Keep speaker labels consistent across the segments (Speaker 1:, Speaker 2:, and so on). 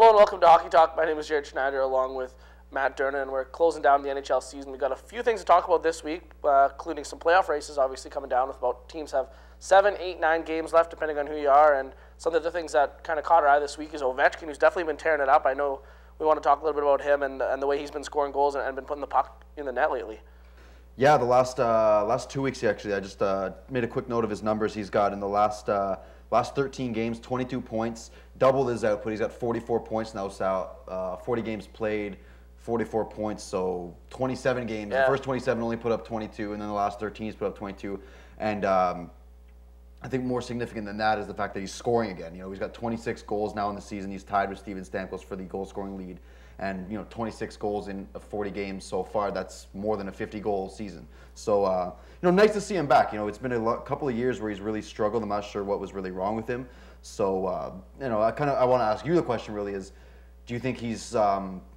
Speaker 1: Hello and welcome to Hockey Talk. My name is Jaret Schneider along with Matt Durnan. We're closing down the NHL season. We've got a few things to talk about this week, including some playoff races obviously coming down with about teams have 7, 8, 9 games left depending on who you are. And some of the things that kind of caught our eye this week is Ovechkin, who's definitely been tearing it up. I know we want to talk a little bit about him and the way he's been scoring goals and been putting the puck in the net lately.
Speaker 2: Yeah, the last 2 weeks actually. I just made a quick note of his numbers. He's got in the last 13 games, 22 points, doubled his output. He's got 44 points now, so 40 games played, 44 points, so 27 games. Yeah. The first 27 only put up 22, and then the last 13 he's put up 22. And I think more significant than that is the fact that he's scoring again. You know, he's got 26 goals now in the season. He's tied with Steven Stamkos for the goal-scoring lead. And, 26 goals in 40 games so far, that's more than a 50-goal season. So, nice to see him back. It's been a couple of years where he's really struggled. I'm not sure what was really wrong with him. So, I want to ask you the question really is, do you think he's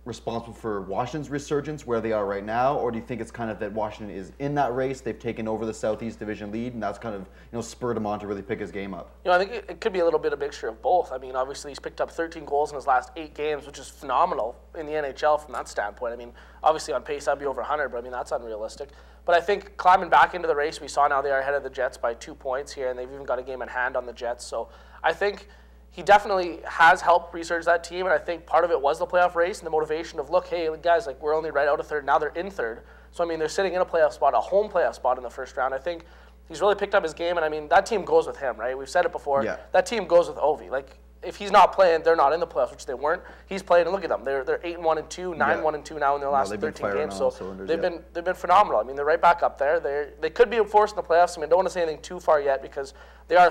Speaker 2: responsible for Washington's resurgence where they are right now, or do you think it's kind of that Washington is in that race, they've taken over the Southeast Division lead, and that's kind of spurred him on to really pick his game up?
Speaker 1: I think it could be a little bit of a mixture of both. I mean, obviously he's picked up 13 goals in his last 8 games, which is phenomenal in the NHL from that standpoint. I mean, obviously on pace that'd be over 100, but I mean that's unrealistic. But I think climbing back into the race, we saw now they are ahead of the Jets by 2 points here, and they've even got a game in hand on the Jets. So I think he definitely has helped resurge that team, and I think part of it was the playoff race and the motivation of, look, hey, guys, like we're only right out of third. Now they're in third. So, I mean, they're sitting in a playoff spot, a home playoff spot in the first round. I think he's really picked up his game, and, I mean, that team goes with him, right? We've said it before. Yeah. That team goes with Ovi. Like, if he's not playing, they're not in the playoffs, which they weren't. He's playing, and look at them. They're 8-1-2, 9-1-2 now in their last 13 games. So they've been phenomenal. I mean, they're right back up there. They could be a force in the playoffs. I mean, I don't want to say anything too far yet because they are a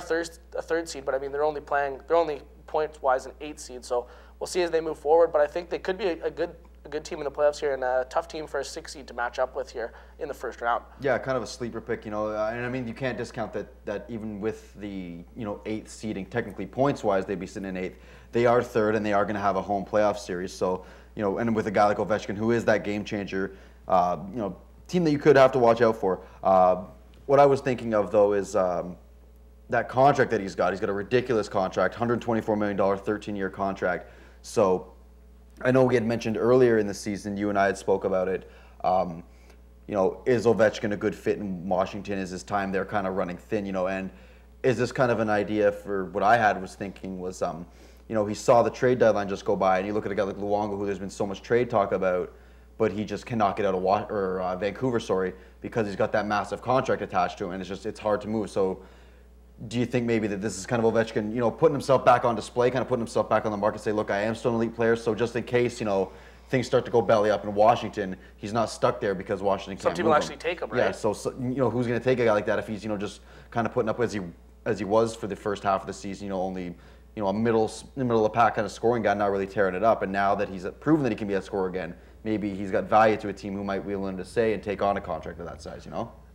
Speaker 1: third seed, but I mean, they're only points-wise an 8th seed, so we'll see as they move forward. But I think they could be a good team in the playoffs here and a tough team for a 6th seed to match up with here in the first round.
Speaker 2: Yeah, kind of a sleeper pick, and I mean you can't discount that even with the 8th seeding, technically points-wise they'd be sitting in 8th. They are 3rd and they are going to have a home playoff series. So and with a guy like Ovechkin, who is that game changer, team that you could have to watch out for. What I was thinking of though is. That contract that he's got a ridiculous contract, $124 million, 13-year contract. So I know we had mentioned earlier in the season, you and I had spoke about it, is Ovechkin a good fit in Washington? Is his time there kind of running thin, and is this kind of an idea for what I was thinking was, he saw the trade deadline just go by, and you look at a guy like Luongo, who there's been so much trade talk about, but he just cannot get out of Vancouver, because he's got that massive contract attached to him, and it's hard to move. So do you think maybe that this is kind of Ovechkin, putting himself back on display, kind of putting himself back on the market, say, look, I am still an elite player, so just in case, things start to go belly up in Washington, he's not stuck there because Washington can't move him.
Speaker 1: Some people actually take him, right?
Speaker 2: Yeah, so who's going to take a guy like that if he's, just kind of putting up as he was for the first half of the season, only, a middle of the pack kind of scoring guy, not really tearing it up, and now that he's proven that he can be a scorer again, maybe he's got value to a team who might be willing to say and take on a contract of that size,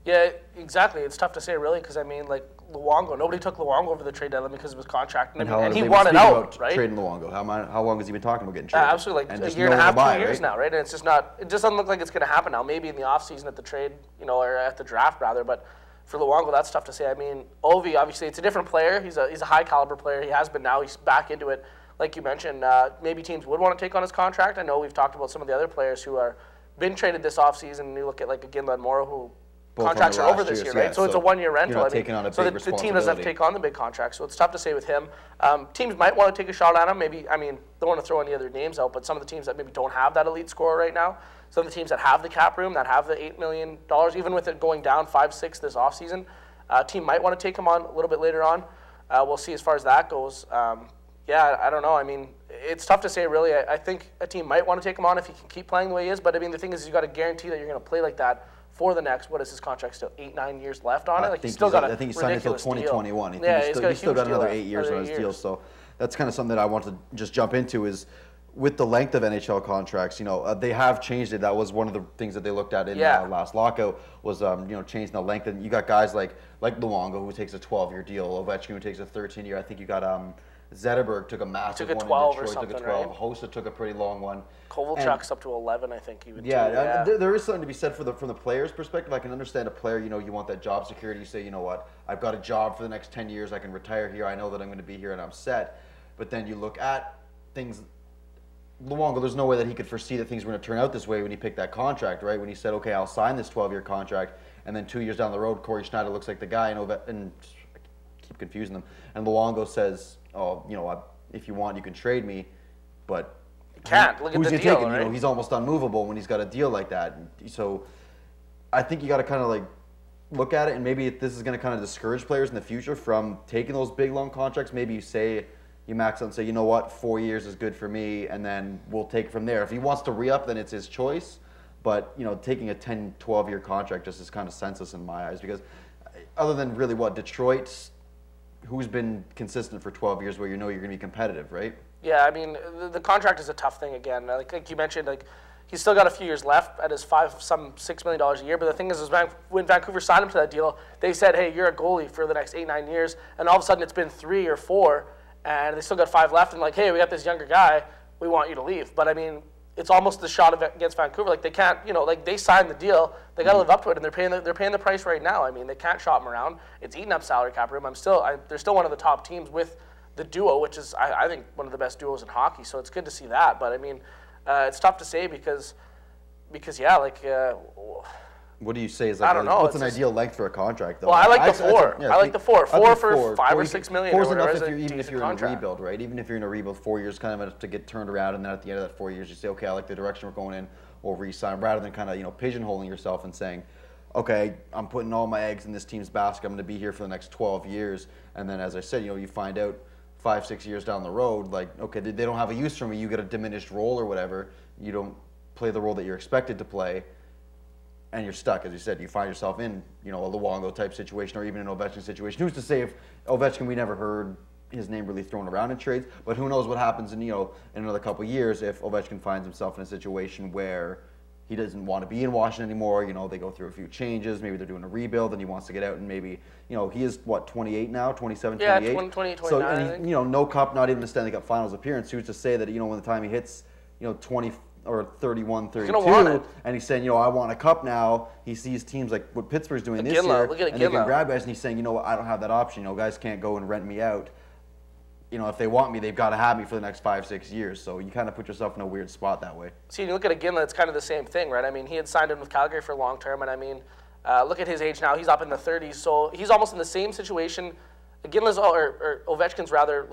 Speaker 1: Yeah, exactly. It's tough to say, really, because, I mean, like, Luongo, nobody took Luongo over the trade deadline because of his contract, and he wanted out, right?
Speaker 2: Trading Luongo. How long has he been talking about getting traded?
Speaker 1: Absolutely, like a year and a half, 2 years now, right? And it's just not, it just doesn't look like it's going to happen now. Maybe in the offseason at the trade, or at the draft, rather, but for Luongo, that's tough to say. I mean, Ovi, obviously, it's a different player. He's a high-caliber player. He has been now. He's back into it. Like you mentioned, maybe teams would want to take on his contract. I know we've talked about some of the other players who are been traded this offseason. You look at, like, Ginla and Morrow, who contracts are over this year, right? So it's a 1-year rental. So the team doesn't have to take on the big contract. So it's tough to say with him. Teams might want to take a shot at him. Maybe, I mean, don't want to throw any other names out, but some of the teams that maybe don't have that elite scorer right now, some of the teams that have the cap room, that have the $8 million, even with it going down 5-6 this offseason, team might want to take him on a little bit later on. We'll see as far as that goes. Yeah, I don't know. I mean, it's tough to say, really. I think a team might want to take him on if he can keep playing the way he is. But, I mean, the thing is, you've got to guarantee that you're going to play like that for the next, what is his contract still, 8-9 years left on it? Like, he's still got
Speaker 2: I think he's signed until 2021.
Speaker 1: He's
Speaker 2: still got another 8 years on his deal. So that's kind of something that I want to just jump into is with the length of NHL contracts, they have changed it. That was one of the things that they looked at in last lockout was, changing the length. And you got guys like Luongo who takes a 12-year deal, Ovechkin who takes a 13-year. I think you got Zetterberg took a massive one in Detroit, took a 12. Right? Hossa took a pretty long one.
Speaker 1: Kovalchuk's up to 11, I think. Even
Speaker 2: yeah, there is something to be said from the player's perspective. I can understand a player, you want that job security. You say, you know what, I've got a job for the next 10 years. I can retire here. I know that I'm going to be here and I'm set. But then you look at things Luongo, there's no way that he could foresee that things were going to turn out this way when he picked that contract, right? When he said, okay, I'll sign this 12-year contract, and then 2 years down the road, Corey Schneider looks like the guy, and I keep confusing them. And Luongo says, oh, if you want, you can trade me, but
Speaker 1: you can't. Look at the deal, right?
Speaker 2: He's almost unmovable when he's got a deal like that. So I think you got to kind of look at it, and maybe this is going to kind of discourage players in the future from taking those big long contracts. Maybe you max out and say, you know what, 4 years is good for me, and then we'll take it from there. If he wants to re-up, then it's his choice. But taking a 10, 12-year contract just is kind of senseless in my eyes, because other than really Detroit, who's been consistent for 12 years where you're going to be competitive, right?
Speaker 1: Yeah, I mean, the contract is a tough thing again. Like you mentioned, he's still got a few years left at his $6 million a year. But the thing is when Vancouver signed him to that deal, they said, hey, you're a goalie for the next 8, 9 years. And all of a sudden it's been 3 or 4, and they still got 5 left. And hey, we got this younger guy, we want you to leave. But I mean, it's almost the shot against Vancouver. They can't, they signed the deal, they got to live up to it, and they're paying the price right now. I mean, they can't shop him around. It's eating up salary cap room. They're still one of the top teams with the duo, which is I think one of the best duos in hockey. So it's good to see that. But I mean, it's tough to say because yeah,
Speaker 2: what do you say is
Speaker 1: I don't know.
Speaker 2: What's an ideal length for a contract, though?
Speaker 1: Well, I like the 4. I like the 4. 4 for 5 or 6 million.
Speaker 2: 4 is enough even if you're in a rebuild, right? Even if you're in a rebuild, 4 years kind of enough to get turned around, and then at the end of that 4 years, you say, okay, I like the direction we're going in, we'll re-sign, rather than kind of pigeonholing yourself and saying, okay, I'm putting all my eggs in this team's basket. I'm going to be here for the next 12 years, and then as I said, you find out 5, 6 years down the road, okay, they don't have a use for me. You get a diminished role or whatever. You don't play the role that you're expected to play. And you're stuck, as you said. You find yourself in, a Luongo type situation, or even an Ovechkin situation. Who's to say if Ovechkin, we never heard his name really thrown around in trades, but who knows what happens in in another couple of years if Ovechkin finds himself in a situation where he doesn't want to be in Washington anymore. They go through a few changes. Maybe they're doing a rebuild, and he wants to get out. And maybe he is 28 now, 27, 28.
Speaker 1: Yeah, 28, 29.
Speaker 2: So and he, no cup, not even the Stanley Cup Finals appearance. Who's to say that when the time he hits 20 or 31, 32, and he's saying, I want a cup now. He sees teams like what Pittsburgh's doing this year, and they can grab guys, and he's saying, I don't have that option. Guys can't go and rent me out. If they want me, they've got to have me for the next 5, 6 years. So you kind of put yourself in a weird spot that way.
Speaker 1: See, you look at Ginla, it's kind of the same thing, right? I mean, he had signed in with Calgary for long term, and I mean, look at his age now. He's up in the 30s, so he's almost in the same situation. Ginla's or Ovechkin's rather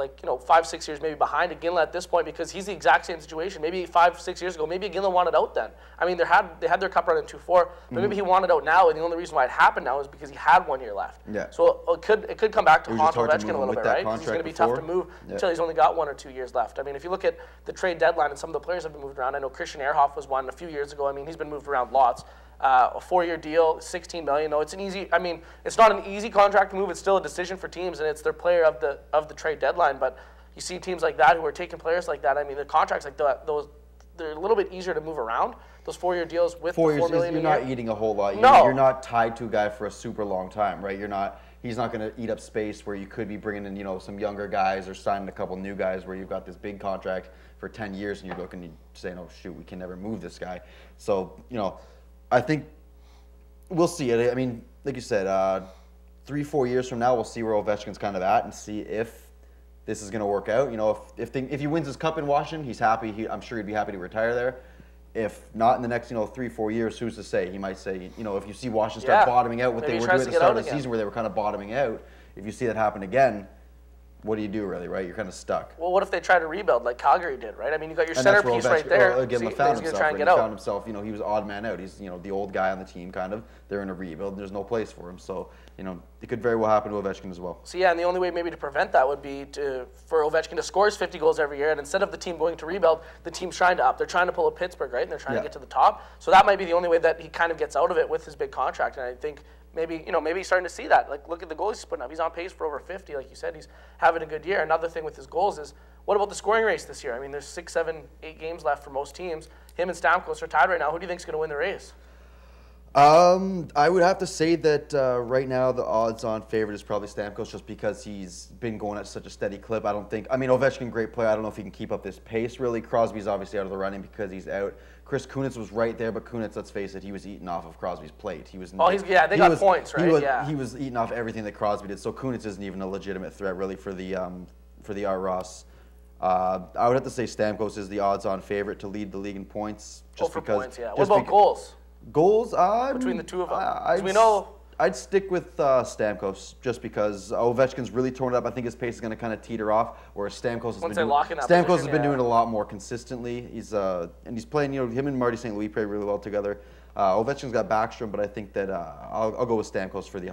Speaker 1: 5, 6 years maybe behind Ginla at this point, because he's the exact same situation. Maybe 5, 6 years ago, maybe Ginla wanted out then. I mean, they had their cup run in 2-4, but maybe he wanted out now, and the only reason why it happened now is because he had 1 year left.
Speaker 2: Yeah.
Speaker 1: So it could come back to haunt Ovechkin a little bit, right? Because he's going to be tough to move until he's only got 1 or 2 years left. I mean, if you look at the trade deadline and some of the players have been moved around, I know Christian Ehrhoff was one a few years ago. I mean, he's been moved around lots. A 4-year deal, $16 million. No, it's not an easy contract to move. It's still a decision for teams, and it's their player of the trade deadline. But you see teams like that who are taking players like that. I mean, the contracts like that, they're a little bit easier to move around. Those 4-year deals with $4 million.
Speaker 2: You're not eating a whole lot.
Speaker 1: No.
Speaker 2: You're not tied to a guy for a super long time, right? He's not going to eat up space where you could be bringing in, some younger guys or signing a couple new guys where you've got this big contract for 10 years and you're looking and saying, oh shoot, we can never move this guy. So, I think we'll see it. I mean, like you said, 3, 4 years from now, we'll see where Ovechkin's kind of at and see if this is going to work out. If he wins his cup in Washington, he's happy. I'm sure he'd be happy to retire there. If not in the next, 3, 4 years, who's to say? He might say, if you see Washington start bottoming out, what maybe they were doing at the start of the season where they were kind of bottoming out, if you see that happen again, what do you do really, right? You're kind of stuck.
Speaker 1: Well, what if they try to rebuild like Calgary did, right? I mean, you got your centerpiece right there.
Speaker 2: Well, again, he found himself, he was odd man out. He's, the old guy on the team kind of. They're in a rebuild, and there's no place for him. So, it could very well happen to Ovechkin as well.
Speaker 1: So, yeah, and the only way maybe to prevent that would be for Ovechkin to score his 50 goals every year, and instead of the team going to rebuild, the team's trying to up. They're trying to pull a Pittsburgh, right? And they're trying to get to the top. So that might be the only way that he kind of gets out of it with his big contract. And I think maybe he's starting to see that. Look at the goals he's putting up. He's on pace for over 50, like you said. He's having a good year. Another thing with his goals is, what about the scoring race this year? I mean, there's 6, 7, 8 games left for most teams. Him and Stamkos are tied right now. Who do you think is going to win the race?
Speaker 2: I would have to say that right now the odds-on favorite is probably Stamkos, just because he's been going at such a steady clip. Ovechkin, great player. I don't know if he can keep up this pace, really. Crosby's obviously out of the running because he's out. Chris Kunitz was right there, but Kunitz, let's face it, he was eating off of Crosby's plate. They got points, right? He was eating off everything that Crosby did, so Kunitz isn't even a legitimate threat, really, for the Art Ross I would have to say Stamkos is the odds-on favorite to lead the league in points.
Speaker 1: Just for points, yeah. What about goals?
Speaker 2: Goals?
Speaker 1: Between the two of them? We know...
Speaker 2: I'd stick with Stamkos just because Ovechkin's really torn it up. I think his pace is going to kind of teeter off, whereas Stamkos has been doing it a lot more consistently. He's playing, him and Marty St. Louis play really well together. Ovechkin's got Backstrom, but I think that I'll go with Stamkos for the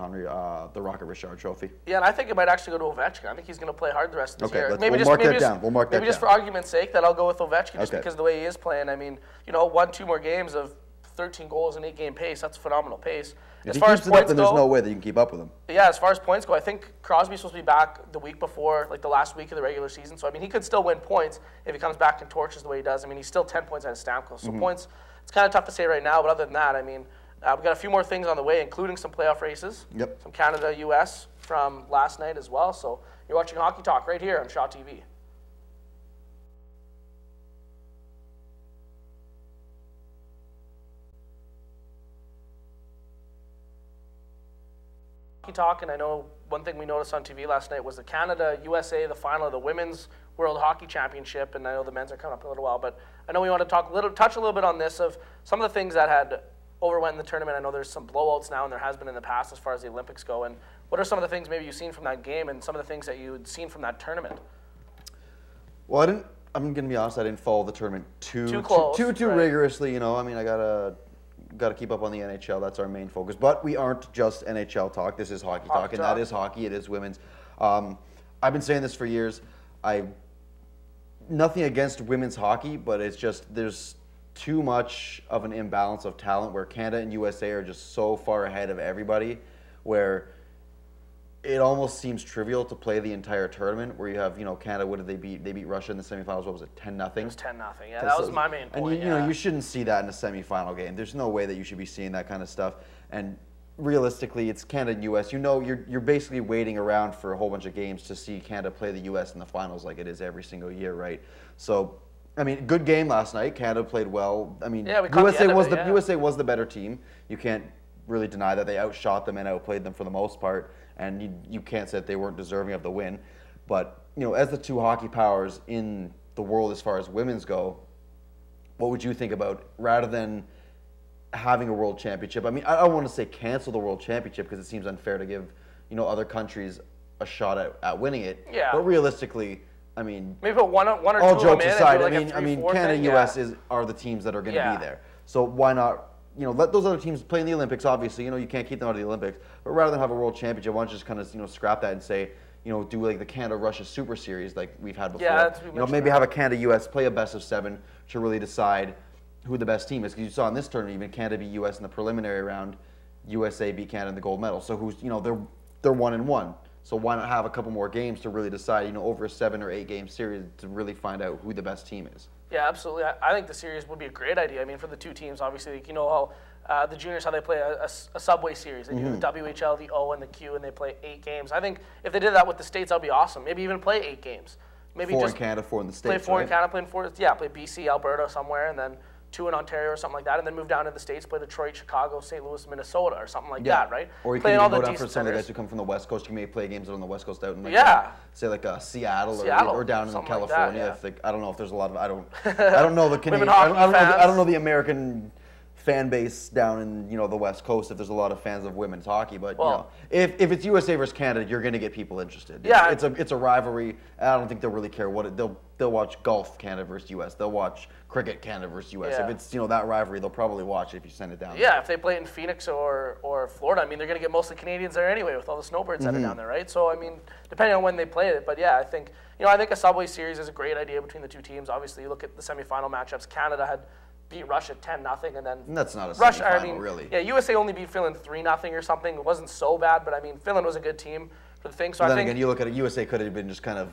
Speaker 2: Rocket Richard Trophy.
Speaker 1: Yeah, and I think it might actually go to Ovechkin. I think he's going to play hard the rest of the year.
Speaker 2: We'll mark that down.
Speaker 1: Maybe just for argument's sake that I'll go with Ovechkin just because of the way he is playing. I mean, 1-2 more games of 13 goals and 8-game pace. That's a phenomenal pace.
Speaker 2: As far as points go, there's no way that you can keep up with him.
Speaker 1: Yeah, as far as points go, I think Crosby's supposed to be back the week before, like the last week of the regular season. So, I mean, he could still win points if he comes back and torches the way he does. I mean, he's still 10 points out of Stamkos. So points, it's kind of tough to say right now. But other than that, I mean, we've got a few more things on the way, including some playoff races.
Speaker 2: Yep.
Speaker 1: Some Canada-US from last night as well. So you're watching Hockey Talk right here on Shaw TV. Talk, and I know one thing we noticed on TV last night was the Canada-USA, the final of the Women's World Hockey Championship, and I know the men's are coming up in a little while, but I know we want to touch a little bit on this of some of the things that had overwent in the tournament. I know there's some blowouts now, and there has been in the past as far as the Olympics go, and what are some of the things maybe you've seen from that game and some of the things that you'd seen from that tournament?
Speaker 2: Well, I'm going to be honest, I didn't follow the tournament too
Speaker 1: right.
Speaker 2: rigorously, I mean, I got to keep up on the NHL. That's our main focus. But we aren't just NHL talk. This is hockey talk, and that is hockey. It is women's. I've been saying this for years. Nothing against women's hockey, but it's just there's too much of an imbalance of talent where Canada and USA are just so far ahead of everybody where it almost seems trivial to play the entire tournament where you have, Canada, what did they beat? They beat Russia in the semifinals, what was it, 10-0?
Speaker 1: It was 10-0, yeah, that was my main point.
Speaker 2: And you shouldn't see that in a semifinal game. There's no way that you should be seeing that kind of stuff. And realistically, it's Canada and US. You're basically waiting around for a whole bunch of games to see Canada play the US in the finals like it is every single year, right? So, I mean, good game last night. Canada played well. I mean, USA was the better team. You can't really deny that. They outshot them and outplayed them for the most part. And you can't say that they weren't deserving of the win. But, as the two hockey powers in the world as far as women's go, what would you think about, rather than having a world championship? I mean, I don't want to say cancel the world championship because it seems unfair to give, other countries a shot at winning it.
Speaker 1: Yeah.
Speaker 2: But realistically, I mean,
Speaker 1: maybe put one or two
Speaker 2: all jokes aside,
Speaker 1: like
Speaker 2: I mean, Canada and US are the teams that are going to be there. So why not? Let those other teams play in the Olympics, obviously. You can't keep them out of the Olympics. But rather than have a world championship, why don't you just kind of, scrap that and say, do like the Canada-Russia Super Series like we've had before.
Speaker 1: Yeah,
Speaker 2: maybe have a Canada-US, play a best of 7 to really decide who the best team is. Because you saw in this tournament, even Canada beat US in the preliminary round, USA beat Canada in the gold medal. So who's, they're 1-1. So why not have a couple more games to really decide, over a 7 or 8 game series to really find out who the best team is?
Speaker 1: Yeah, absolutely. I think the series would be a great idea. I mean, for the two teams, obviously, how the juniors, how they play a subway series. They do the WHL, the O, and the Q, and they play 8 games. I think if they did that with the States, that would be awesome. Maybe even play 8 games. Maybe
Speaker 2: 4 in Canada, 4 in the States,
Speaker 1: play 4 in Canada, play BC, Alberta, somewhere, and then 2 in Ontario or something like that, and then move down to the States, play Detroit, Chicago, St. Louis, Minnesota, or something like that, right?
Speaker 2: Or you can even go down for some of the guys who come from the West Coast. You may play games out on the West Coast out in say like Seattle or down in California.
Speaker 1: Like that,
Speaker 2: I don't know if there's a lot of I don't know the Canadian I don't know the American fan base down in the West Coast if there's a lot of fans of women's hockey, but if it's USA versus Canada, you're going to get people interested.
Speaker 1: Yeah,
Speaker 2: it's a rivalry. I don't think they'll really care what they'll watch golf Canada versus US. They'll watch cricket Canada versus US.
Speaker 1: Yeah.
Speaker 2: If it's that rivalry, they'll probably watch it if you send it down.
Speaker 1: Yeah, if they play it in Phoenix or Florida, I mean they're going to get mostly Canadians there anyway with all the snowbirds that are down there, right? So I mean, depending on when they play it, but yeah, I think a Subway Series is a great idea between the two teams. Obviously, you look at the semifinal matchups. Canada had beat Russia 10-0, and then
Speaker 2: that's not a semifinal, really.
Speaker 1: Yeah, USA only beat Finland 3-0 or something. It wasn't so bad, but I mean Finland was a good team for the thing. So
Speaker 2: then again, you look at it, USA could have been just kind of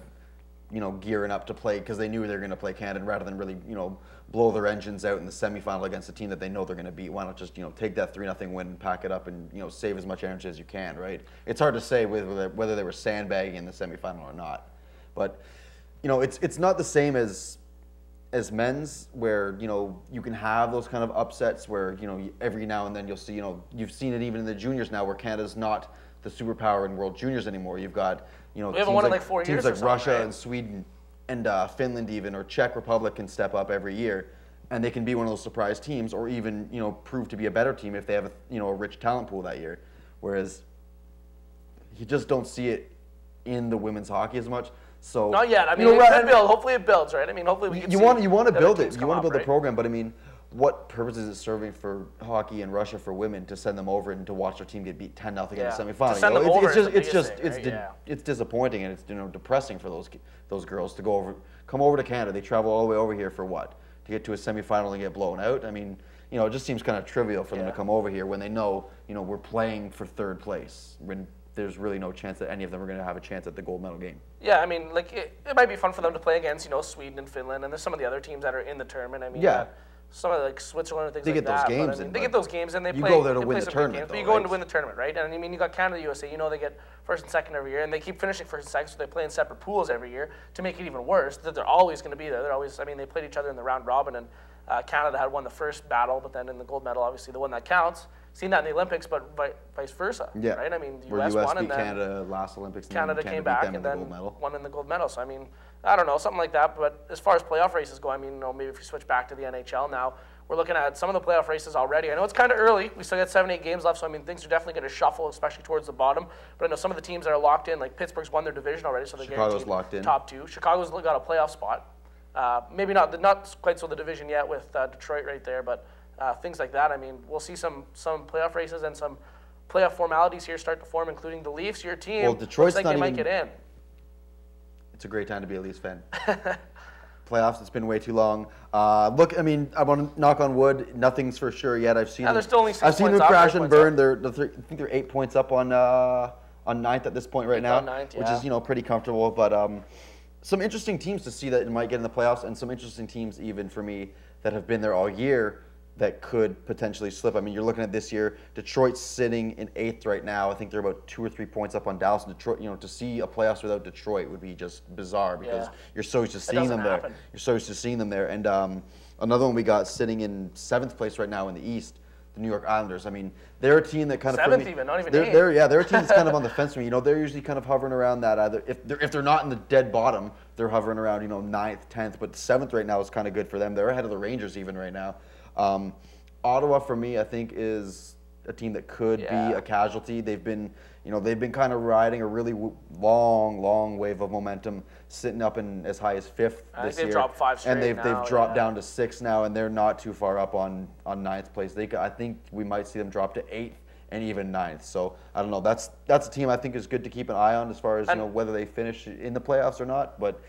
Speaker 2: gearing up to play because they knew they were going to play Canada rather than really blow their engines out in the semifinal against a team that they know they're going to beat. Why not just take that 3-0 win and pack it up and save as much energy as you can, right? It's hard to say whether they were sandbagging in the semifinal or not, but it's not the same as men's, where you can have those kind of upsets where every now and then you'll see you've seen it even in the juniors now where Canada's not the superpower in World Juniors anymore. You've got
Speaker 1: we haven't won in like 4 years.
Speaker 2: Teams like Russia and Sweden Finland even, or Czech Republic can step up every year, and they can be one of those surprise teams, or even prove to be a better team if they have a rich talent pool that year. Whereas you just don't see it in the women's hockey as much. So
Speaker 1: not yet. I mean, it could build. Hopefully, it builds, right? I mean, hopefully we can.
Speaker 2: You want to build it. You want to build
Speaker 1: the
Speaker 2: program, but I mean, what purpose is it serving for hockey in Russia for women to send them over and to watch their team get beat 10-0 in the semifinal?
Speaker 1: To send them over
Speaker 2: it's disappointing, and it's depressing for those girls to come over to Canada. They travel all the way over here for what? To get to a semifinal and get blown out? I mean, it just seems kind of trivial for them to come over here when they know, we're playing for third place, when there's really no chance that any of them are going to have a chance at the gold medal game.
Speaker 1: Yeah, I mean, like it might be fun for them to play against, Sweden and Finland, and there's some of the other teams that are in the tournament. I mean, some of Switzerland and things like that. They get those games and they play.
Speaker 2: You go there to win the tournament.
Speaker 1: But you go in to win the tournament, right? And I mean, you got Canada, USA. They get first and second every year, and they keep finishing first and second, so they play in separate pools every year to make it even worse. That they're always going to be there. They're always. I mean, they played each other in the round robin, and Canada had won the first battle, but then in the gold medal, obviously the one that counts. Seen that in the Olympics, but vice versa, right? I mean, the US won,
Speaker 2: beat
Speaker 1: and then
Speaker 2: Canada last Olympics.
Speaker 1: Canada came back and then won in the gold medal. So I mean, I don't know, something like that. But as far as playoff races go, I mean, maybe if you switch back to the NHL now, we're looking at some of the playoff races already. I know it's kind of early. We still got 7-8 games left, so I mean, things are definitely going to shuffle, especially towards the bottom. But I know some of the teams that are locked in, like Pittsburgh's won their division already, so they're
Speaker 2: Chicago's locked in.
Speaker 1: Top two. Chicago's got a playoff spot. Maybe not quite so the division yet with Detroit right there, but things like that. I mean, we'll see some playoff races and some playoff formalities here start to form, including the Leafs, your team.
Speaker 2: Well, Detroit's
Speaker 1: looks like they might get in.
Speaker 2: It's a great time to be a Leafs fan. Playoffs, it's been way too long. Look, I mean, I want to knock on wood. Nothing's for sure yet. I've seen
Speaker 1: they're still only 6
Speaker 2: I've seen
Speaker 1: points
Speaker 2: them crash
Speaker 1: up,
Speaker 2: and burn. I think they're 8 points up on ninth at this point right now, which is pretty comfortable. But some interesting teams to see that might get in the playoffs, and some interesting teams even for me that have been there all year that could potentially slip. I mean, you're looking at this year, Detroit's sitting in 8th right now. I think they're about 2 or 3 points up on Dallas. And Detroit, to see a playoffs without Detroit would be just bizarre because you're so used to seeing them there. You're so used to seeing them there. And another one we got sitting in 7th place right now in the East, the New York Islanders. I mean, they're a team that kind of
Speaker 1: 7th even, not even 8th.
Speaker 2: They're a team that's kind of on the fence for me. They're usually kind of hovering around that either if they're not in the dead bottom, they're hovering around 9th, 10th. But 7th right now is kind of good for them. They're ahead of the Rangers even right now. Ottawa for me, I think, is a team that could be a casualty. They've been kind of riding a really long wave of momentum, sitting up in as high as 5th this year.
Speaker 1: They've dropped 5 straight
Speaker 2: and they've
Speaker 1: now,
Speaker 2: dropped down to 6th now, and they're not too far up on 9th place. I think we might see them drop to 8th and even 9th. So I don't know. That's a team I think is good to keep an eye on as far as whether they finish in the playoffs or not. But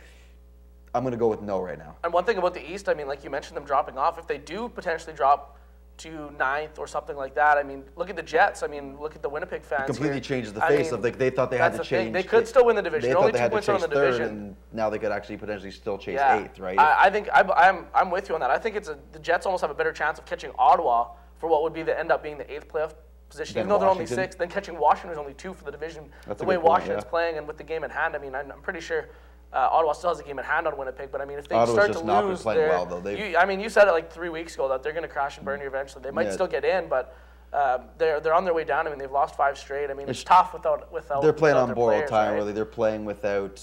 Speaker 2: I'm going to go with no right now.
Speaker 1: And one thing about the East, I mean, like you mentioned them dropping off, if they do potentially drop to 9th or something like that, I mean, look at the Jets. I mean, look at the Winnipeg fans.
Speaker 2: It completely changes the face of they thought they had to change.
Speaker 1: They could still win the division.
Speaker 2: They
Speaker 1: only
Speaker 2: thought they
Speaker 1: 2
Speaker 2: had
Speaker 1: points
Speaker 2: to
Speaker 1: on the
Speaker 2: chase third,
Speaker 1: division.
Speaker 2: and now they could actually potentially still chase 8th, right?
Speaker 1: I think I'm with you on that. I think the Jets almost have a better chance of catching Ottawa for what would be end up being the 8th playoff position, even though they're only 6th. Then catching Washington, who's only 2 for the division. The way Washington's playing and with the game in hand, I mean, I'm pretty sure Ottawa still has a game in hand on Winnipeg, but I mean, if they start to lose,
Speaker 2: not been playing well, though.
Speaker 1: You said it like 3 weeks ago that they're going to crash and burn you eventually. They might still get in, but they're on their way down. I mean, they've lost 5 straight. I mean, it's tough without.
Speaker 2: They're playing
Speaker 1: without
Speaker 2: on borrowed time,
Speaker 1: right?
Speaker 2: really. They're playing without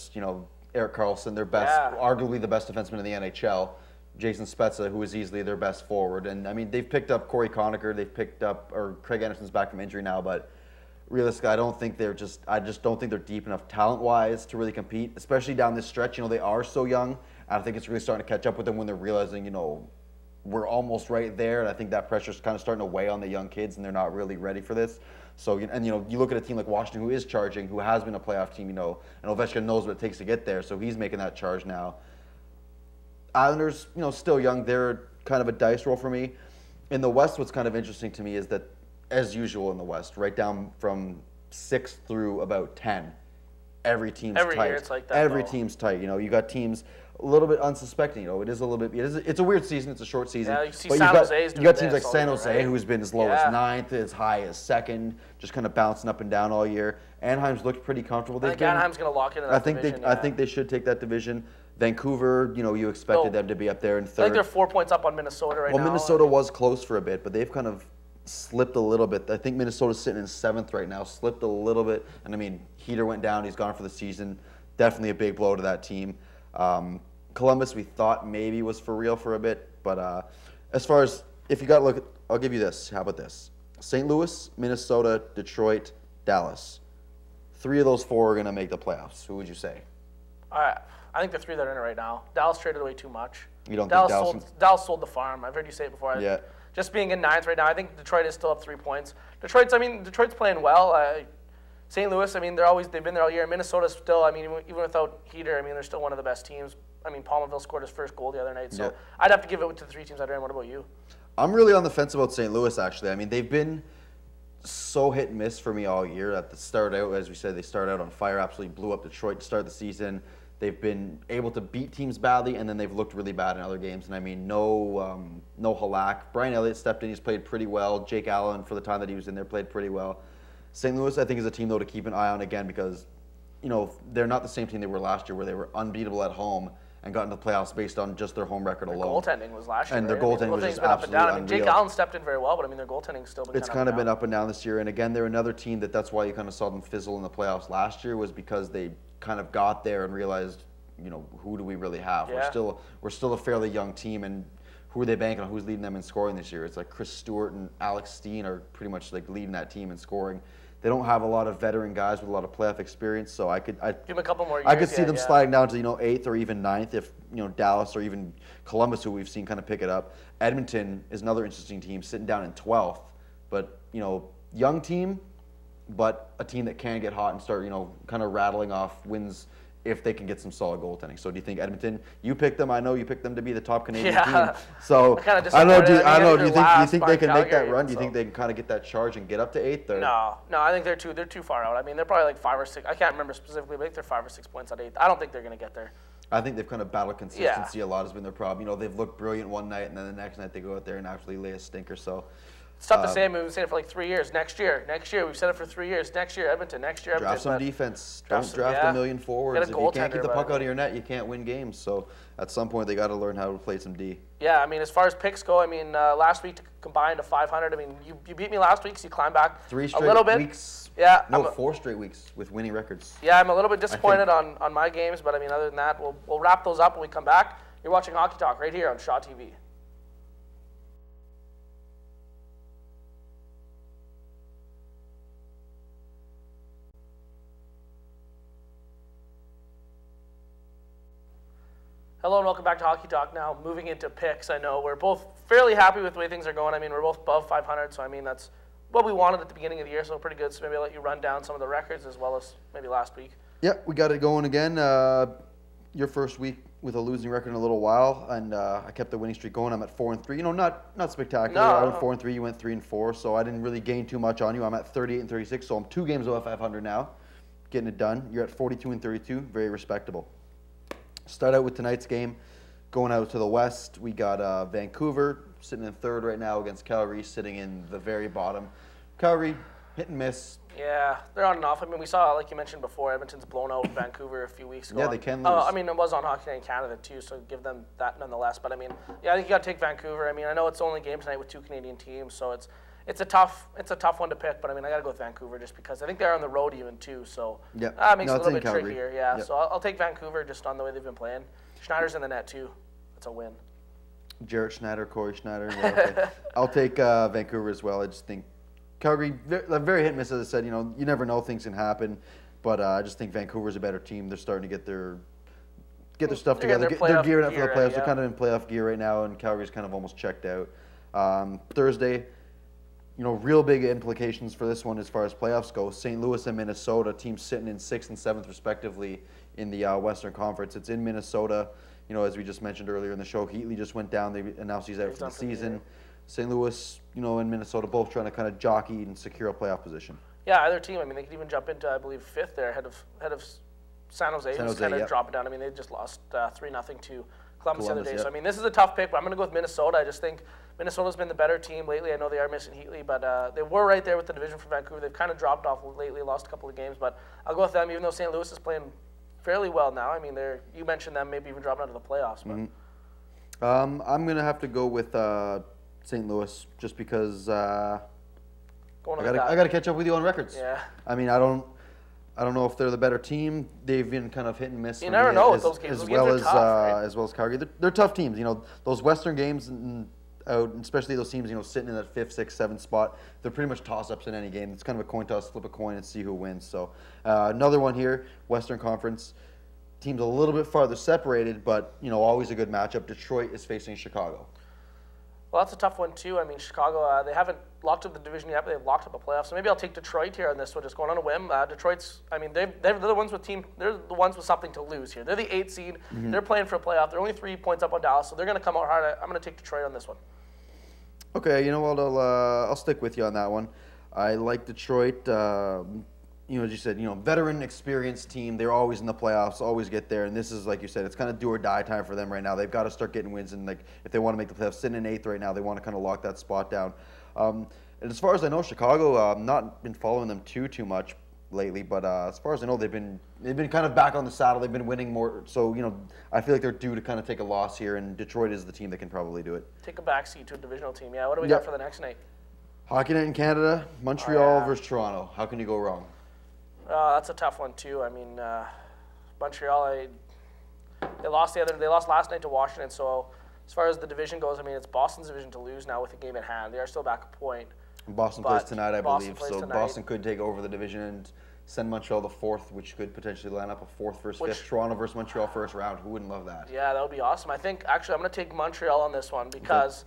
Speaker 2: Erik Karlsson, their best, arguably the best defenseman in the NHL. Jason Spezza, who is easily their best forward, and I mean, they've picked up Corey Conacher. They've picked up, or Craig Anderson's back from injury now, but. Realistically, I just don't think they're deep enough talent-wise to really compete, especially down this stretch. They are so young. I think it's really starting to catch up with them when they're realizing, we're almost right there. And I think that pressure's kind of starting to weigh on the young kids, and they're not really ready for this. So, you look at a team like Washington, who is charging, who has been a playoff team, and Ovechkin knows what it takes to get there, so he's making that charge now. Islanders, still young. They're kind of a dice roll for me. In the West, what's kind of interesting to me is that, as usual in the West, right down from 6 through about 10, every team's tight.
Speaker 1: Every year it's like that.
Speaker 2: Every team's tight. You got teams a little bit unsuspecting. It is a little bit. It's a weird season. It's a short season.
Speaker 1: Yeah, you see
Speaker 2: but
Speaker 1: San Jose's
Speaker 2: you got teams like San
Speaker 1: Jose,
Speaker 2: right? Who's been as low as 9th, as high as 2nd, just kind of bouncing up and down all year. Anaheim's looked pretty comfortable.
Speaker 1: I think Anaheim's going to lock in that division.
Speaker 2: I think they should take that division. Vancouver, you expected them to be up there in 3rd.
Speaker 1: I think they're 4 points up on Minnesota right now.
Speaker 2: Well, Minnesota was close for a bit, but they've kind of slipped a little bit. I think Minnesota's sitting in 7th right now, slipped a little bit. And I mean, Heater went down. He's gone for the season. Definitely a big blow to that team. Columbus, we thought maybe was for real for a bit, but as far as if you got to look, I'll give you this. How about this? St. Louis, Minnesota, Detroit, Dallas. 3 of those 4 are going to make the playoffs. Who would you say?
Speaker 1: I think the 3 that are in it right now. Dallas traded away too much.
Speaker 2: You don't
Speaker 1: Dallas
Speaker 2: think
Speaker 1: Dallas sold the farm. I've heard you say it before.
Speaker 2: Yeah.
Speaker 1: Just being in 9th right now, I think Detroit is still up 3 points. Detroit's playing well. St. Louis, they've been there all year. Minnesota's still, even without Heater, they're still one of the best teams. Palmerville scored his first goal the other night, so
Speaker 2: yeah.
Speaker 1: I'd have to give it to the 3 teams that are in. What about you?
Speaker 2: I'm really on the fence about St. Louis, actually. They've been so hit and miss for me all year. At the start out, as we said, they started out on fire, absolutely blew up Detroit to start the season. They've been able to beat teams badly, and then they've looked really bad in other games. And no Halak. Brian Elliott stepped in. He's played pretty well. Jake Allen, for the time that he was in there, played pretty well. St. Louis, I think, is a team, though, to keep an eye on again because, they're not the same team they were last year where they were unbeatable at home and got into the playoffs based on just their home record alone.
Speaker 1: Their goaltending was last year.
Speaker 2: And their goaltending was just absolutely unreal.
Speaker 1: Jake Allen stepped in very well, but their goaltending's still been
Speaker 2: It's kind of been up and down this year. And again, they're another team that's why you kind of saw them fizzle in the playoffs last year, was because they kind of got there and realized, who do we really have?
Speaker 1: Yeah.
Speaker 2: We're still a fairly young team, and who are they banking on? Who's leading them in scoring this year? It's like Chris Stewart and Alex Steen are pretty much like leading that team in scoring. They don't have a lot of veteran guys with a lot of playoff experience, so I could
Speaker 1: give them a couple more years.
Speaker 2: I could see them sliding down to 8th or even 9th if Dallas or even Columbus, who we've seen kind of pick it up. Edmonton is another interesting team, sitting down in 12th, but young team, but a team that can get hot and start kind of rattling off wins if they can get some solid goaltending. So do you think Edmonton? You picked them. I know you picked them to be the top Canadian team. So I know. Do you think they can make that run? Do you think they can kind of get that charge and get up to 8th? Or?
Speaker 1: No. I think they're too far out. They're probably like 5 or 6. I can't remember specifically, but I think they're 5 or 6 points at 8th. I don't think they're going to get there.
Speaker 2: I think they've kind of battled consistency. A lot has been their problem. They've looked brilliant one night, and then the next night they go out there and actually lay a stinker. So.
Speaker 1: It's tough to say. We've said it for like 3 years. Next year. We've said it for 3 years. Next year, Edmonton. Next year, Edmonton.
Speaker 2: Draft some defense. Don't draft a million forwards. If you can't keep the puck out of your net, you can't win games. So at some point, they got to learn how to play some D.
Speaker 1: Yeah, as far as picks go, last week combined to 500. You beat me last week, so you climbed back
Speaker 2: 3 straight
Speaker 1: a little bit.
Speaker 2: Weeks.
Speaker 1: Yeah.
Speaker 2: 4 straight weeks with winning records.
Speaker 1: Yeah, I'm a little bit disappointed on my games, but other than that, we'll wrap those up when we come back. You're watching Hockey Talk right here on Shaw TV. Hello and welcome back to Hockey Talk. Now, moving into picks, I know we're both fairly happy with the way things are going. We're both above 500, so that's what we wanted at the beginning of the year, so pretty good. So maybe I'll let you run down some of the records as well as maybe last week.
Speaker 2: Yeah, we got it going again. Your first week with a losing record in a little while, and I kept the winning streak going. I'm at 4-3. Not spectacular. I went 4-3. You went 3-4, so I didn't really gain too much on you. I'm at 38 and 36, so I'm 2 games above 500 now, getting it done. You're at 42 and 32, very respectable. Start out with tonight's game. Going out to the west, we got Vancouver sitting in 3rd right now against Calgary sitting in the very bottom. Calgary, hit and miss.
Speaker 1: Yeah, they're on and off. We saw, like you mentioned before, Edmonton's blown out Vancouver a few weeks ago.
Speaker 2: Yeah, they can lose.
Speaker 1: It was on Hockey Night in Canada too, so give them that nonetheless. But I think you got to take Vancouver. I know it's the only game tonight with 2 Canadian teams, so it's a tough one to pick. But I got to go with Vancouver just because I think they're on the road even too. So
Speaker 2: yeah,
Speaker 1: makes it a little bit
Speaker 2: Calgary.
Speaker 1: trickier. Yeah,
Speaker 2: yep.
Speaker 1: So I'll take Vancouver just on the way they've been playing. Schneider's in the net too. That's a win.
Speaker 2: Jaret Schneider, Corey Schneider. Yeah, okay. I'll take Vancouver as well. I just think Calgary, very hit and miss, as I said. You never know, things can happen. But I just think Vancouver's a better team. They're starting to get their stuff together. They're gearing up for the playoffs. They're kind of in playoff gear right now, and Calgary's kind of almost checked out. Thursday, real big implications for this one as far as playoffs go. St. Louis and Minnesota, teams sitting in 6th and 7th respectively in the Western Conference. It's in Minnesota. As we just mentioned earlier in the show, Heatley just went down. They announced he's out for the season. St. Louis, and Minnesota both trying to kind of jockey and secure a playoff position. Yeah,
Speaker 1: either team. They could even jump into, I believe, 5th there ahead of San Jose, who's kind of dropping down. They just lost 3-0 to Columbus the other day. Yep. So this is a tough pick, but I'm going to go with Minnesota. I just think Minnesota's been the better team lately. I know they are missing Heatley, but they were right there with the division for Vancouver. They've kind of dropped off lately, lost a couple of games, but I'll go with them, even though St. Louis is playing fairly well now. You mentioned them maybe even dropping out of the playoffs. But.
Speaker 2: I'm going to have to go with St. Louis just because I got to catch up with you on records.
Speaker 1: Yeah.
Speaker 2: I I don't know if they're the better team. They've been kind of hit and miss.
Speaker 1: You never know with those games.
Speaker 2: As
Speaker 1: Those
Speaker 2: well
Speaker 1: games
Speaker 2: as
Speaker 1: are tough, right?
Speaker 2: as well as Calgary. They're tough teams. You know, those Western games out, especially those teams, you know, sitting in that 5th, 6th, 7th spot, they're pretty much toss-ups in any game. It's kind of a coin toss, flip a coin, and see who wins. So another one here, Western Conference. Teams a little bit farther separated, but, you know, always a good matchup. Detroit is facing Chicago.
Speaker 1: Well, that's a tough one, too. I mean, Chicago, they haven't locked up the division yet, but they've locked up a playoff. So maybe I'll take Detroit here on this one, just going on a whim. Detroit's, I mean, they're the ones with something to lose here. They're the 8th seed. Mm-hmm. They're playing for a playoff. They're only 3 points up on Dallas, so they're going to come out hard. I'm going to take Detroit on this one.
Speaker 2: Okay, you know what? I'll stick with you on that one. I like Detroit. You know, as you said, you know, veteran, experienced team. They're always in the playoffs, always get there. And this is, like you said, it's kind of do or die time for them right now. They've got to start getting wins, and like if they want to make the playoffs, sitting in 8th right now, they want to kind of lock that spot down. And as far as I know, Chicago, not been following them too much lately, but as far as I know, they've been kind of back on the saddle. They've been winning more, so you know, I feel like they're due to kind of take a loss here, and Detroit is the team that can probably do it.
Speaker 1: Take a backseat to a divisional team. Yeah. What do we got for the next night?
Speaker 2: Hockey night in Canada, Montreal versus Toronto. How can you go wrong?
Speaker 1: That's a tough one too. I mean, Montreal, they lost last night to Washington. So as far as the division goes, I mean, it's Boston's division to lose now with a game in hand. They are still back a point.
Speaker 2: Boston plays tonight, I believe. So Boston could take over the division and send Montreal the 4th, which could potentially line up a 4th versus 5th. Toronto versus Montreal first round. Who wouldn't love that? Yeah, that would be awesome. I think actually I'm going to take Montreal on this one because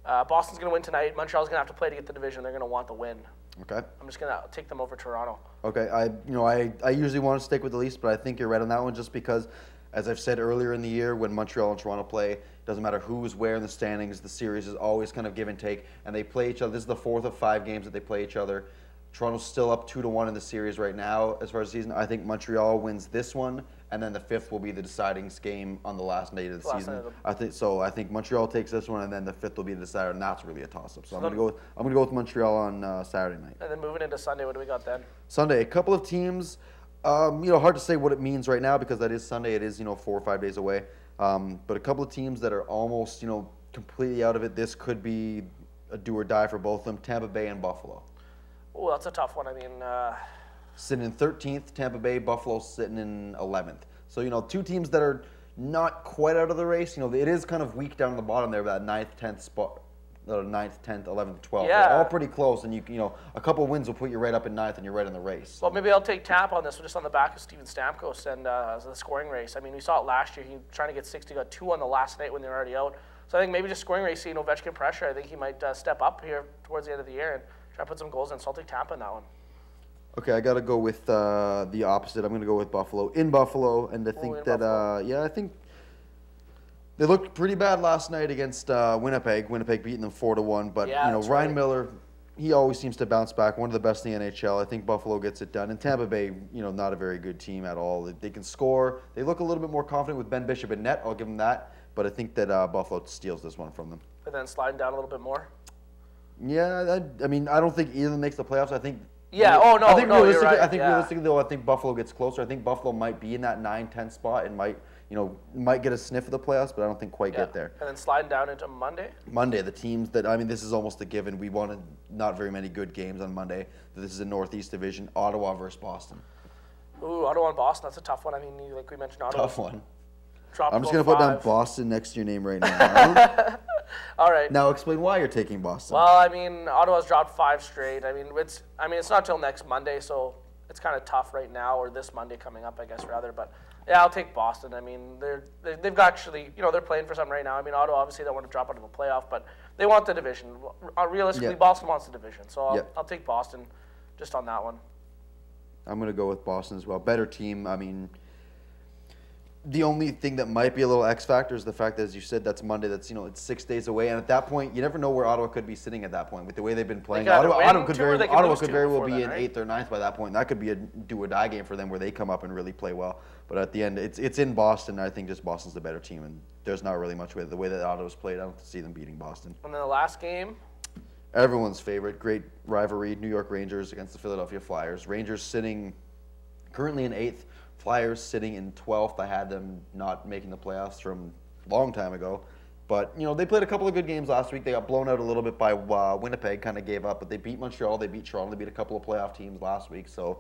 Speaker 2: Boston's going to win tonight. Montreal's going to have to play to get the division. They're going to want the win. Okay.
Speaker 1: I'm just gonna take them over Toronto.
Speaker 2: Okay. I usually want to stick with the Leafs, but I think you're right on that one just because, as I've said earlier in the year, when Montreal and Toronto play, it doesn't matter who's where in the standings. The series is always kind of give and take, and they play each other. This is the 4th of 5 games that they play each other. Toronto's still up 2-1 in the series right now as far as the season. I think Montreal wins this one, and then the 5th will be the deciding game on the last night of the season. I think Montreal takes this one, and then the 5th will be the decider, and that's really a toss-up. So I'm gonna go with Montreal on Saturday night.
Speaker 1: And then moving into Sunday, what do we got then?
Speaker 2: Sunday, a couple of teams. You know, hard to say what it means right now because that is Sunday. It is 4 or 5 days away. But a couple of teams that are almost completely out of it. This could be a do or die for both of them. Tampa Bay and Buffalo.
Speaker 1: Oh, that's a tough one. I mean,
Speaker 2: sitting in 13th, Tampa Bay, Buffalo sitting in 11th. So, 2 teams that are not quite out of the race. It is kind of weak down the bottom there, that 9th, 10th spot, 9th, 10th, 11th, 12th.
Speaker 1: Yeah.
Speaker 2: They're all pretty close, and a couple wins will put you right up in 9th, and you're right in the race. So.
Speaker 1: Well, maybe I'll take Tampa on this one, just on the back of Steven Stamkos and the scoring race. I mean, we saw it last year. He trying to get 60, got 2 on the last night when they were already out. So I think maybe just scoring race, seeing Ovechkin pressure, I think he might step up here towards the end of the year and try to put some goals in. So I'll take Tampa in that one.
Speaker 2: Okay, I got to go with the opposite. I'm going to go with Buffalo. In Buffalo, and I think I think they looked pretty bad last night against Winnipeg. Winnipeg beating them 4-1, but Ryan Miller, he always seems to bounce back. One of the best in the NHL. I think Buffalo gets it done. And Tampa Bay, not a very good team at all. They can score. They look a little bit more confident with Ben Bishop in net. I'll give them that. But I think that Buffalo steals this one from them.
Speaker 1: And then sliding down a little bit more.
Speaker 2: Yeah, I mean, I don't think either of them makes the playoffs. I think.
Speaker 1: Yeah. Oh no.
Speaker 2: I think realistically,
Speaker 1: you're right.
Speaker 2: Realistically though, I think Buffalo gets closer. I think Buffalo might be in that 9-10 spot and might get a sniff of the playoffs, but I don't think quite get there.
Speaker 1: And then sliding down into Monday.
Speaker 2: Monday, the teams that this is almost a given. We wanted not very many good games on Monday. This is a Northeast Division. Ottawa versus Boston.
Speaker 1: Ooh, Ottawa and Boston. That's a tough one. I mean, like we mentioned, Ottawa.
Speaker 2: Tough one. I'm just going to put down Boston next to your name right now.
Speaker 1: All right.
Speaker 2: Now explain why you're taking Boston.
Speaker 1: Well, I mean, Ottawa's dropped 5 straight. I mean, it's not till next Monday, so it's kind of tough right now, or this Monday coming up, I guess, rather. But yeah, I'll take Boston. I mean, they've got actually, they're playing for something right now. I mean, Ottawa obviously don't want to drop out of the playoff, but they want the division. Realistically, Boston wants the division, so I'll take Boston just on that one.
Speaker 2: I'm going to go with Boston as well. Better team. I mean, the only thing that might be a little X factor is the fact that, as you said, that's Monday. That's it's 6 days away, and at that point, you never know where Ottawa could be sitting at that point with the way they've been playing. Ottawa could very well be in 8th or 9th by that point. That could be a do or die game for them where they come up and really play well. But at the end, it's in Boston. I think just Boston's the better team, and there's not really much way the way that Ottawa's played. I don't see them beating Boston.
Speaker 1: And then the last game.
Speaker 2: Everyone's favorite, great rivalry: New York Rangers against the Philadelphia Flyers. Rangers sitting currently in 8th. Flyers sitting in 12th. I had them not making the playoffs from a long time ago. But, they played a couple of good games last week. They got blown out a little bit by Winnipeg, kind of gave up. But they beat Montreal. They beat Toronto. They beat a couple of playoff teams last week. So,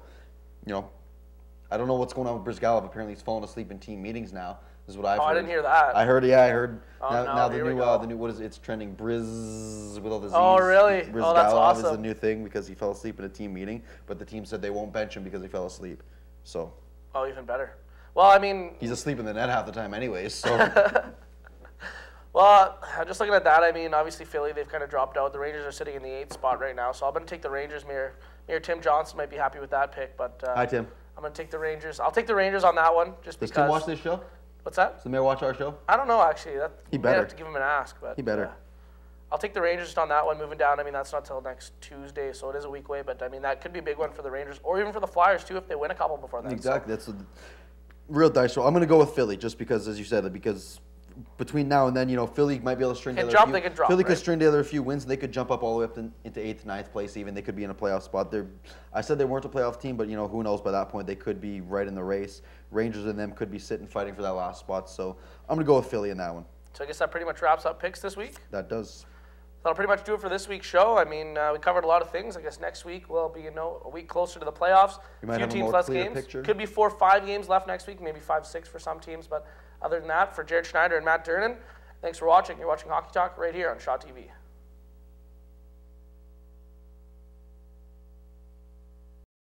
Speaker 2: I don't know what's going on with Brizgalov. Apparently, he's fallen asleep in team meetings now. Is what I've heard.
Speaker 1: I didn't hear that.
Speaker 2: I heard. Yeah, I heard.
Speaker 1: Oh,
Speaker 2: now
Speaker 1: here
Speaker 2: the new what is it? It's trending. Briz with all the Z's.
Speaker 1: Oh, really?
Speaker 2: Brizgalov
Speaker 1: Oh, that's awesome.
Speaker 2: is the new thing because he fell asleep in a team meeting, but the team said they won't bench him because he fell asleep. So.
Speaker 1: Oh, even better. Well, I mean.
Speaker 2: He's asleep in the net half the time, anyways. So.
Speaker 1: Well, just looking at that, I mean, obviously Philly, they've kind of dropped out. The Rangers are sitting in the 8th spot right now, so I'm going to take the Rangers. Mayor Tim Johnson might be happy with that pick, but
Speaker 2: Hi, Tim.
Speaker 1: I'm going to take the Rangers. I'll take the Rangers on that one, just
Speaker 2: Does
Speaker 1: because.
Speaker 2: Tim watch this show?
Speaker 1: What's that?
Speaker 2: Does the mayor watch our show?
Speaker 1: I don't know, actually.
Speaker 2: He better.
Speaker 1: I have to give him an ask, but
Speaker 2: He better.
Speaker 1: I'll take the Rangers just on that one. Moving down, I mean, that's not till next Tuesday, so it is a week away, but I mean, that could be a big one for the Rangers, or even for the Flyers, too, if they win a couple before then.
Speaker 2: Exactly. That's a real dice roll. I'm going to go with Philly just because, as you said, because between now and then, you know, Philly might be able to string together
Speaker 1: jump, they can drop,
Speaker 2: Philly
Speaker 1: right?
Speaker 2: could string together a few wins, and they could jump up all the way up into 8th, 9th place even. They could be in a playoff spot. I said they weren't a playoff team, but, you know, who knows by that point. They could be right in the race. Rangers and them could be sitting fighting for that last spot. So I'm going to go with Philly in that one.
Speaker 1: So I guess that pretty much wraps up picks this week.
Speaker 2: That does.
Speaker 1: That'll pretty much do it for this week's show. I mean, we covered a lot of things. I guess next week we'll be, a week closer to the playoffs.
Speaker 2: You might
Speaker 1: few
Speaker 2: have a
Speaker 1: teams,
Speaker 2: more
Speaker 1: less
Speaker 2: clear
Speaker 1: games.
Speaker 2: picture.
Speaker 1: Could be 4 or 5 games left next week, maybe 5, 6 for some teams. But other than that, for Jaret Schneider and Matt Durnan, thanks for watching. You're watching Hockey Talk right here on Shaw TV.